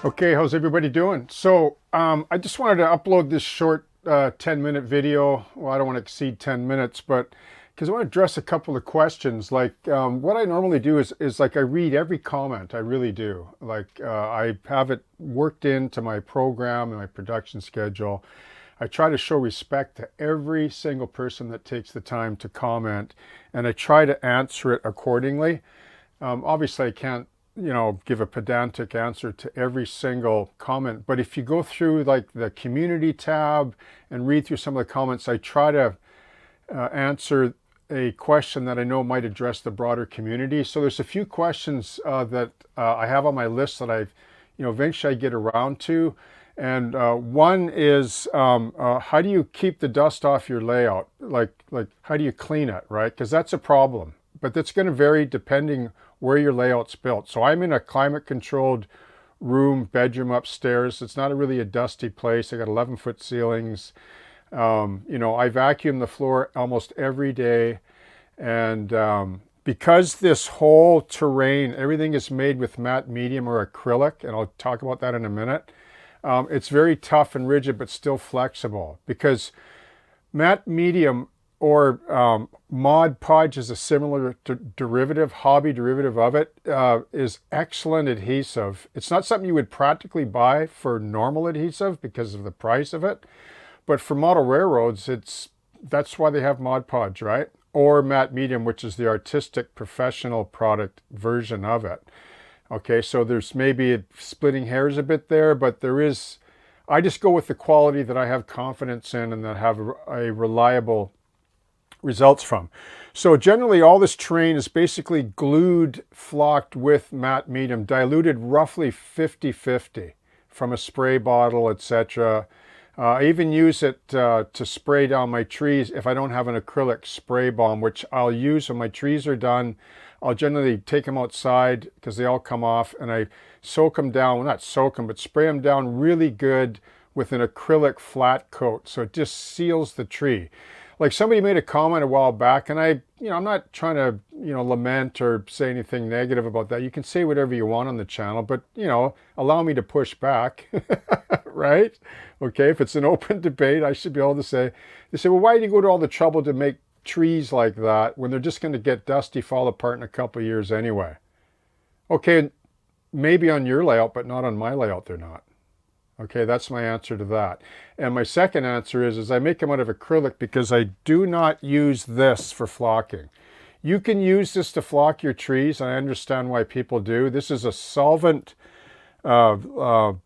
Okay, how's everybody doing? So I just wanted to upload this short 10-minute video. Well, I don't want to exceed 10 minutes, but because I want to address a couple of questions. Like what I normally do is like I read every comment. I really do. Like I have it worked into my program and my production schedule. I try to show respect to every single person that takes the time to comment, and I try to answer it accordingly. Obviously, I can't, give a pedantic answer to every single comment. But if you go through like the community tab and read through some of the comments, I try to answer a question that I know might address the broader community. So there's a few questions that I have on my list that I've, eventually I get around to. And one is, how do you keep the dust off your layout? Like how do you clean it, right? Because that's a problem. But that's going to vary depending where your layout's built. So I'm in a climate-controlled room, bedroom upstairs. It's not really a dusty place. I got 11-foot ceilings. I vacuum the floor almost every day. And because this whole terrain, everything is made with matte medium or acrylic, and I'll talk about that in a minute, it's very tough and rigid, but still flexible. Because matte medium or Mod Podge is a similar derivative, hobby derivative of it, is excellent adhesive. It's not something you would practically buy for normal adhesive because of the price of it, but for model railroads, that's why they have Mod Podge, right? Or matte medium, which is the artistic professional product version of it. Okay, so there's maybe splitting hairs a bit there, but there is. I just go with the quality that I have confidence in and that have a reliable results from. So generally all this terrain is basically glued, flocked with matte medium, diluted roughly 50-50 from a spray bottle, etc. I even use it to spray down my trees if I don't have an acrylic spray balm, which I'll use when my trees are done. I'll generally take them outside because they all come off, and I soak them down, well, not soak them, but spray them down really good with an acrylic flat coat so it just seals the tree. Like somebody made a comment a while back, and I'm not trying to, lament or say anything negative about that. You can say whatever you want on the channel, but, allow me to push back, right? Okay, if it's an open debate, I should be able to say, they say, well, why do you go to all the trouble to make trees like that when they're just going to get dusty, fall apart in a couple of years anyway? Okay, maybe on your layout, but not on my layout, they're not. Okay, that's my answer to that. And my second answer is I make them out of acrylic because I do not use this for flocking. You can use this to flock your trees, and I understand why people do. This is a solvent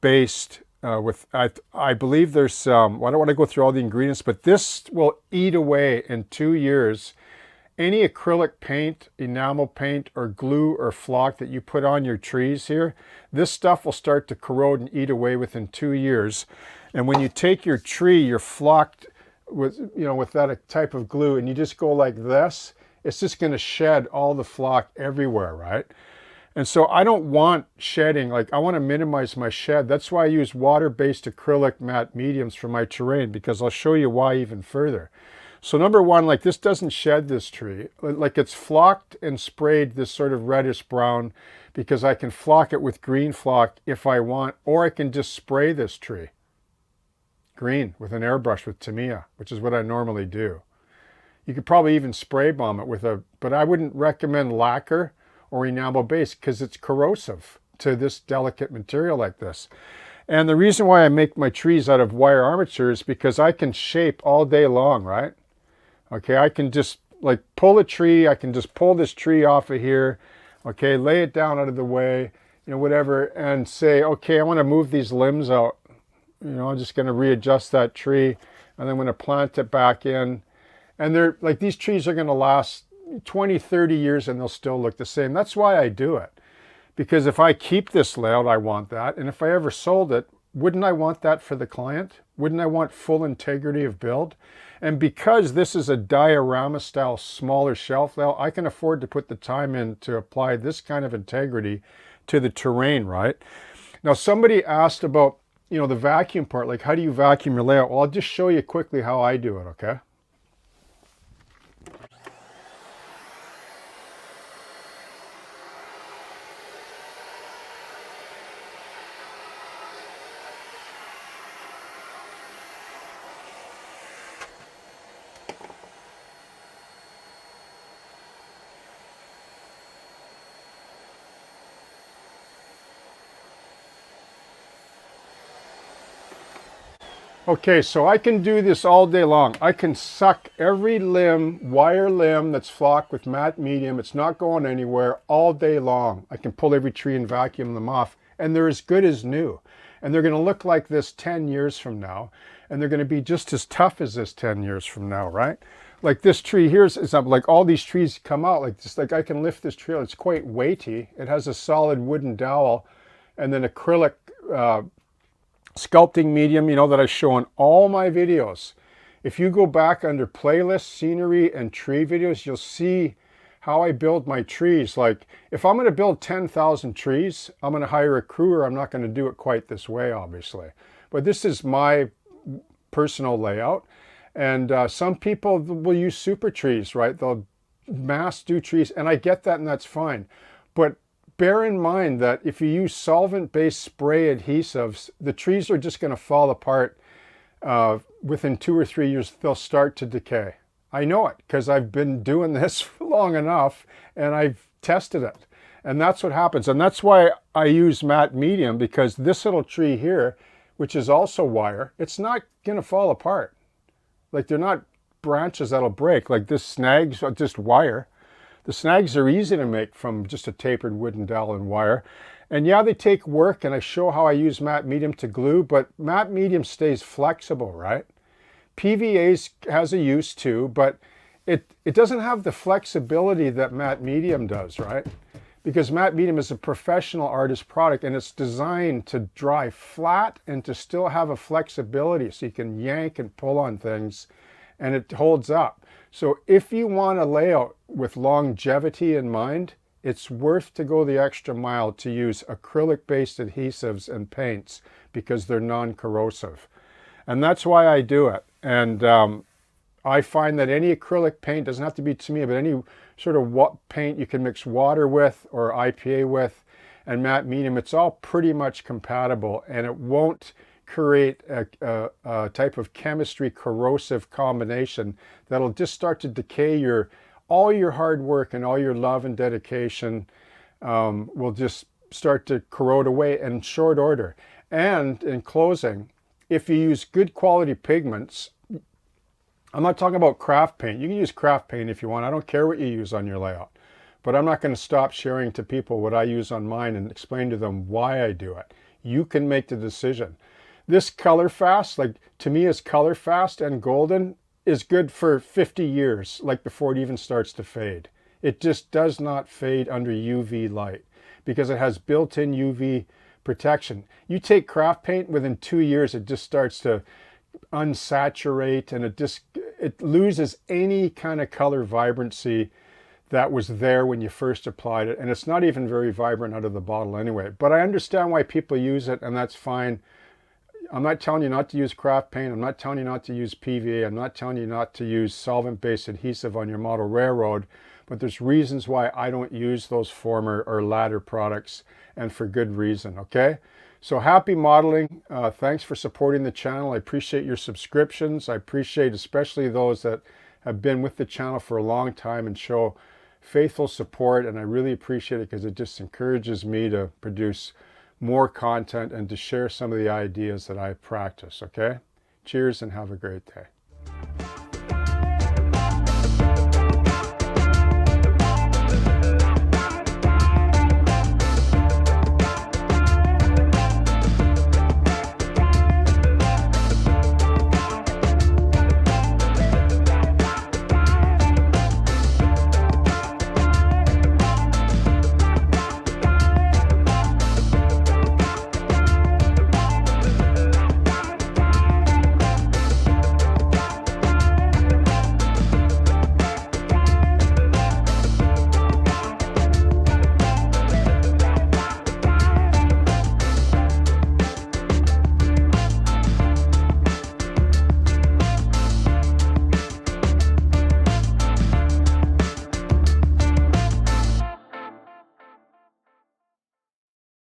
based with, I believe there's, I don't want to go through all the ingredients, but this will eat away in 2 years any acrylic paint, enamel paint, or glue or flock that you put on your trees here. This stuff will start to corrode and eat away within 2 years. And when you take your tree, you're flocked with, with that type of glue, and you just go like this, it's just going to shed all the flock everywhere, right? And so I don't want shedding, like I want to minimize my shed. That's why I use water-based acrylic matte mediums for my terrain, because I'll show you why even further. So number one, like this doesn't shed this tree. Like it's flocked and sprayed this sort of reddish brown because I can flock it with green flock if I want, or I can just spray this tree green with an airbrush with Tamiya, which is what I normally do. You could probably even spray bomb it with but I wouldn't recommend lacquer or enamel base because it's corrosive to this delicate material like this. And the reason why I make my trees out of wire armature is because I can shape all day long, right? Okay, I can just like pull a tree, I can just pull this tree off of here, okay, lay it down out of the way, whatever, and say, okay, I want to move these limbs out. I'm just going to readjust that tree, and I'm going to plant it back in. And they're like, these trees are going to last 20, 30 years and they'll still look the same. That's why I do it. Because if I keep this layout, I want that. And if I ever sold it, wouldn't I want that for the client? Wouldn't I want full integrity of build? And because this is a diorama style smaller shelf layout, I can afford to put the time in to apply this kind of integrity to the terrain, right? Now, somebody asked about, the vacuum part, like how do you vacuum your layout? Well, I'll just show you quickly how I do it, okay? Okay, so I can do this all day long. I can suck every limb, wire limb that's flocked with matte medium. It's not going anywhere all day long. I can pull every tree and vacuum them off, and they're as good as new. And they're going to look like this 10 years from now, and they're going to be just as tough as this 10 years from now, right? Like this tree here is up, like all these trees come out like this. Like I can lift this tree. It's quite weighty. It has a solid wooden dowel and then acrylic sculpting medium, you know, that I show in all my videos. If you go back under playlists, scenery, and tree videos, you'll see how I build my trees. Like if I'm going to build 10,000 trees, I'm going to hire a crew, or I'm not going to do it quite this way, obviously. But this is my personal layout. And some people will use super trees, right? They'll mass do trees, and I get that, and that's fine. But bear in mind that if you use solvent-based spray adhesives, the trees are just going to fall apart within 2 or 3 years. They'll start to decay. I know it because I've been doing this for long enough and I've tested it. And that's what happens. And that's why I use matte medium, because this little tree here, which is also wire, it's not going to fall apart. Like they're not branches that'll break. Like this snag's just wire. The snags are easy to make from just a tapered wooden dowel and wire. And yeah, they take work, and I show how I use matte medium to glue, but matte medium stays flexible, right? PVA has a use too, but it doesn't have the flexibility that matte medium does, right? Because matte medium is a professional artist product, and it's designed to dry flat and to still have a flexibility so you can yank and pull on things and it holds up. So if you want a layout with longevity in mind, it's worth to go the extra mile to use acrylic-based adhesives and paints because they're non-corrosive. And that's why I do it. And I find that any acrylic paint, doesn't have to be to me, but any sort of paint you can mix water with or IPA with and matte medium, it's all pretty much compatible, and it won't create a type of chemistry corrosive combination that'll just start to decay all your hard work, and all your love and dedication will just start to corrode away in short order. And in closing, if you use good quality pigments, I'm not talking about craft paint. You can use craft paint if you want. I don't care what you use on your layout. But I'm not going to stop sharing to people what I use on mine and explain to them why I do it. You can make the decision. This color fast, like to me, is color fast and golden, is good for 50 years, like before it even starts to fade. It just does not fade under UV light because it has built-in UV protection. You take craft paint, within 2 years, it just starts to unsaturate, and it loses any kind of color vibrancy that was there when you first applied it. And it's not even very vibrant out of the bottle anyway. But I understand why people use it, and that's fine. I'm not telling you not to use craft paint. I'm not telling you not to use PVA. I'm not telling you not to use solvent-based adhesive on your model railroad. But there's reasons why I don't use those former or latter products, and for good reason, okay? So happy modeling. Thanks for supporting the channel. I appreciate your subscriptions. I appreciate especially those that have been with the channel for a long time and show faithful support. And I really appreciate it because it just encourages me to produce more content and to share some of the ideas that I practice, okay? Cheers and have a great day.